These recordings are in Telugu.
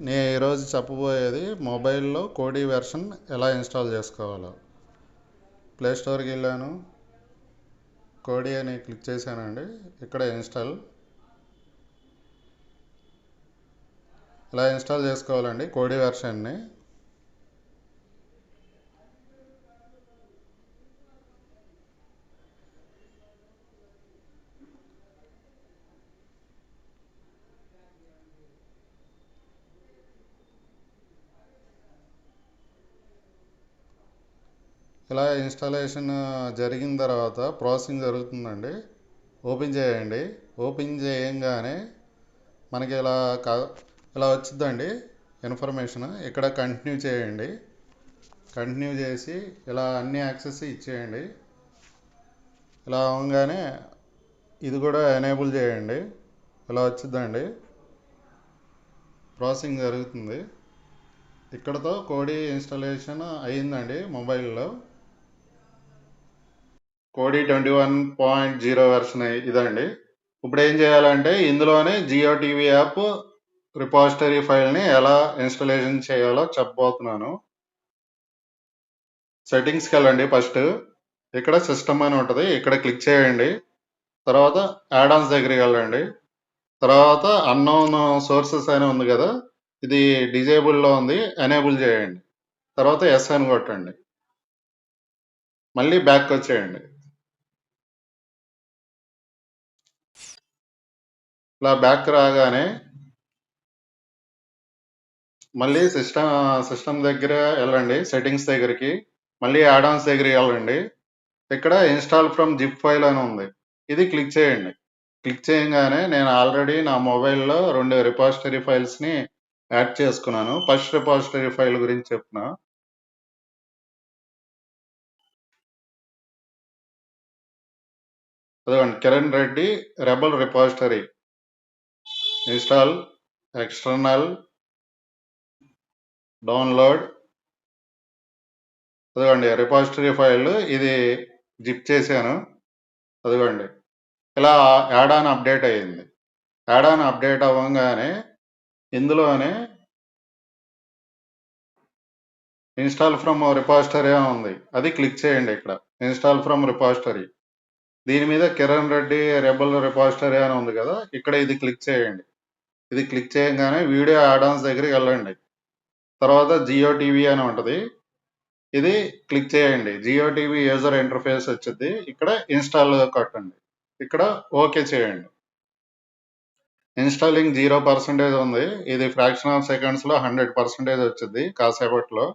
నేను ఈరోజు చెప్పబోయేది మొబైల్లో కోడి వెర్షన్ ఎలా ఇన్స్టాల్ చేసుకోవాలో. ప్లే స్టోర్కి వెళ్ళాను, కోడి అని క్లిక్ చేశానండి. ఇక్కడ ఇన్స్టాల్ ఇలా ఇన్స్టాల్ చేసుకోవాలండి కోడి వెర్షన్ని. ఇలా ఇన్స్టాలేషన్ జరిగిన తర్వాత ప్రాసెసింగ్ జరుగుతుందండి. ఓపెన్ చేయండి. ఓపెన్ చేయంగానే మనకి ఇలా వచ్చిందండి ఇన్ఫర్మేషన్. ఇక్కడ కంటిన్యూ చేయండి. కంటిన్యూ చేసి ఇలా అన్ని యాక్సెస్ ఇచ్చేయండి. ఇలా అవగానే ఇది కూడా ఎనేబుల్ చేయండి. ఇలా వచ్చిందండి, ప్రాసెసింగ్ జరుగుతుంది. ఇక్కడతో కోడి ఇన్స్టాలేషన్ అయ్యిందండి. మొబైల్లో కోడి 21.0 వెర్షన్ ఇదండి. ఇప్పుడు ఏం చేయాలంటే ఇందులోనే జియో టీవీ యాప్ రిపాజిటరీ ఫైల్ని ఎలా ఇన్స్టాలేషన్ చేయాలో చెప్పబోతున్నాను. సెట్టింగ్స్కి వెళ్ళండి. ఫస్ట్ ఇక్కడ సిస్టమ్ అని ఉంటుంది, ఇక్కడ క్లిక్ చేయండి. తర్వాత యాడాన్స్ దగ్గరికి వెళ్ళండి. తర్వాత అన్నోన్ సోర్సెస్ అని ఉంది కదా, ఇది డిజేబుల్లో ఉంది, ఎనేబుల్ చేయండి. తర్వాత ఎస్ అని కొట్టండి. మళ్ళీ బ్యాక్ వచ్చేయండి. ఇలా బ్యాక్ రాగానే మళ్ళీ సిస్టమ్ దగ్గర వెళ్ళండి. సెట్టింగ్స్ దగ్గరికి మళ్ళీ యాడాన్స్ దగ్గరికి వెళ్ళండి. ఇక్కడ ఇన్స్టాల్ ఫ్రమ్ జిప్ ఫైల్ అని ఉంది, ఇది క్లిక్ చేయండి. క్లిక్ చేయగానే నేను ఆల్రెడీ నా మొబైల్లో 2 రిపాజిటరీ ఫైల్స్ని యాడ్ చేసుకున్నాను. ఫస్ట్ రిపాజిటరీ ఫైల్ గురించి చెప్తున్నా. అదిగోండి, Kiran Reddy rebel repository install external download. అదిగోండి రిపాజిటరీ ఫైల్, ఇది జిప్ చేశాను. అదిగోండి ఇలా యాడ్ ఆన్ అప్డేట్ అయ్యింది. యాడ్ ఆన్ అప్డేట్ అవ్వగానే ఇందులోనే ఇన్స్టాల్ ఫ్రమ్ రిపాజిటరీ అని ఉంది, అది క్లిక్ చేయండి. ఇక్కడ ఇన్స్టాల్ ఫ్రమ్ రిపాజిటరీ, దీని మీద కిరణ్ రెడ్డి రెబల్ రిపాజిటరీ అని ఉంది కదా, ఇక్కడ ఇది క్లిక్ చేయండి. ఇది క్లిక్ చేయగానే వీడియో యాడాన్స్ దగ్గరికి వెళ్ళండి. తర్వాత జియో టీవీ అని ఉంటుంది, ఇది క్లిక్ చేయండి. జియో టీవీ యూజర్ ఇంటర్ఫేస్ వచ్చింది. ఇక్కడ ఇన్స్టాల్ కొట్టండి. ఇక్కడ ఓకే చేయండి. ఇన్స్టాలింగ్ 0% ఉంది, ఇది ఫ్రాక్షన్ ఆఫ్ సెకండ్స్లో 100% వచ్చింది. కాసేపట్లో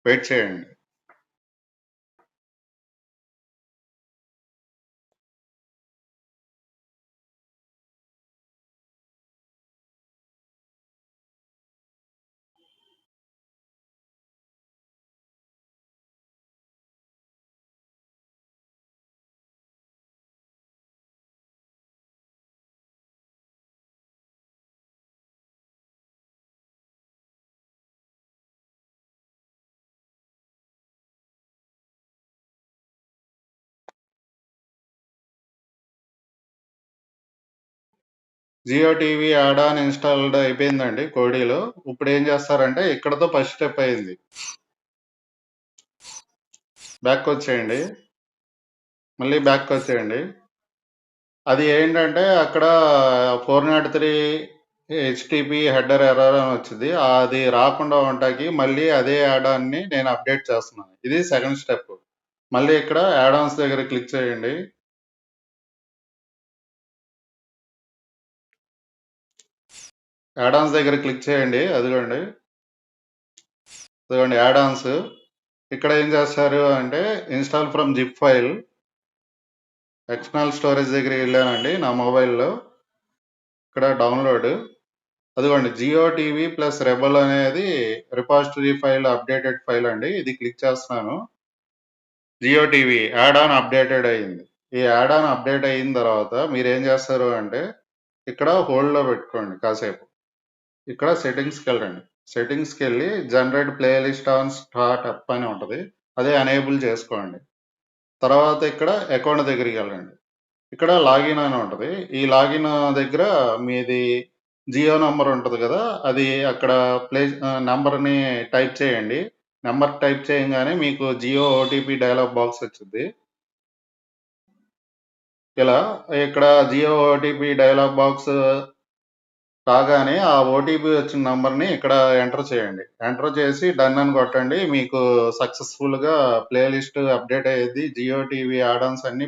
వెయిట్ చేయండి. Jio TV add on installed అయిపోయిందండి కోడిలో. ఇప్పుడు ఏం చేస్తారంటే ఇక్కడతో ఫస్ట్ స్టెప్ అయింది. బ్యాక్ వచ్చేయండి. మళ్ళీ బ్యాక్ వచ్చేయండి. అది ఏంటంటే అక్కడ 403 హెచ్టిపి హెడర్ ఎర్రర్ అని వచ్చింది. అది రాకుండా ఉంటాకి మళ్ళీ అదే యాడ్ ఆన్ని నేను అప్డేట్ చేస్తున్నాను. ఇది సెకండ్ స్టెప్. మళ్ళీ ఇక్కడ యాడ్ ఆన్స్ దగ్గర క్లిక్ చేయండి. యాడ్ ఆన్స్ దగ్గర క్లిక్ చేయండి. అదిగోండి యాడ్ ఆన్స్. ఇక్కడ ఏం చేస్తారు అంటే install from zip file, external storage దగ్గరికి వెళ్ళానండి నా మొబైల్లో. ఇక్కడ డౌన్లోడ్, అదిగోండి జియో టీవీ ప్లస్ రెబల్ అనేది రిపాజిటరీ ఫైల్ అప్డేటెడ్ ఫైల్ అండి. ఇది క్లిక్ చేస్తున్నాను. Jio TV add on updated అయ్యింది. ఈ యాడ్ ఆన్ అప్డేట్ అయిన తర్వాత మీరు ఏం చేస్తారు అంటే ఇక్కడ హోల్డ్లో పెట్టుకోండి కాసేపు. ఇక్కడ సెట్టింగ్స్కి వెళ్ళండి. సెట్టింగ్స్కి వెళ్ళి generate playlist on start up అని ఉంటుంది, అదే ఎనేబుల్ చేసుకోండి. తర్వాత ఇక్కడ అకౌంట్ దగ్గరికి వెళ్ళండి. ఇక్కడ లాగిన్ అని ఉంటుంది. ఈ లాగిన్ దగ్గర మీది జియో నంబర్ ఉంటది గదా! అది అక్కడ నంబర్‌ని టైప్ చేయండి. నంబర్ టైప్ చేయంగానే మీకు జియో ఓటీపీ డయలాగ్ బాక్స్ వచ్చిద్ది. ఇలా ఇక్కడ జియో ఓటీపీ డయలాగ్ బాక్స్ రాగానే ఆ ఓటీపీ వచ్చిన నంబర్‌ని ఇక్కడ ఎంటర్ చేయండి. ఎంటర్ చేసి డన్ అని కొట్టండి. మీకు సక్సెస్‌ఫుల్‌గా ప్లే లిస్ట్ అప్‌డేట్ అయ్యిద్ది. జియో టీవీ యాడ్ ఆన్స్ అన్నీ